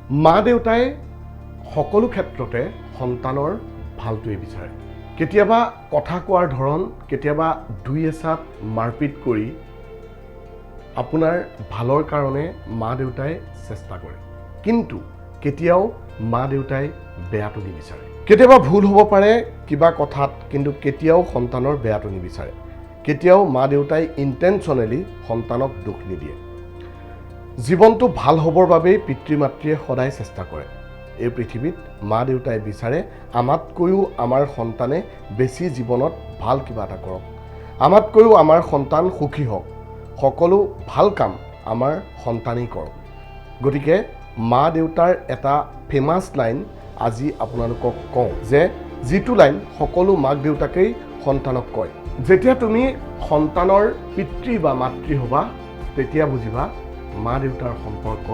মা দেউতাই সকলো ক্ষেত্ৰতে সন্তানৰ ভালটোৱে বিচাৰে। কেতিয়াবা কথা কোৱাৰ ধৰণ, কেতিয়াবা দুই এচাট মাৰপিট কৰি আপোনাৰ ভালৰ কাৰণে মা দেউতাই চেষ্টা কৰে, কিন্তু কেতিয়াও মা দেউতাই বেয়াটো নিবিচাৰে। কেতিয়াবা ভুল হ'ব পাৰে কিবা কথাত, কিন্তু কেতিয়াও সন্তানৰ বেয়াটো নিবিচাৰে। কেতিয়াও মা দেউতাই ইণ্টেনশ্যনেলি সন্তানক দুখ নিদিয়ে। জীৱনটো ভাল হ'বৰ বাবেই পিতৃ মাতৃয়ে সদায় চেষ্টা কৰে। এই পৃথিৱীত মা দেউতাই বিচাৰে আমাতকৈও আমাৰ সন্তানে বেছি জীৱনত ভাল কিবা এটা কৰক, আমাতকৈও আমাৰ সন্তান সুখী হওক, সকলো ভাল কাম আমাৰ সন্তানেই কৰক। গতিকে মা দেউতাৰ এটা ফেমাছ লাইন আজি আপোনালোকক কওঁ, যে যিটো লাইন সকলো মাক দেউতাকেই সন্তানক কয়, যেতিয়া তুমি সন্তানৰ পিতৃ বা মাতৃ হ'বা, তেতিয়া বুজিবা মা দেউতাৰ সম্পৰ্ক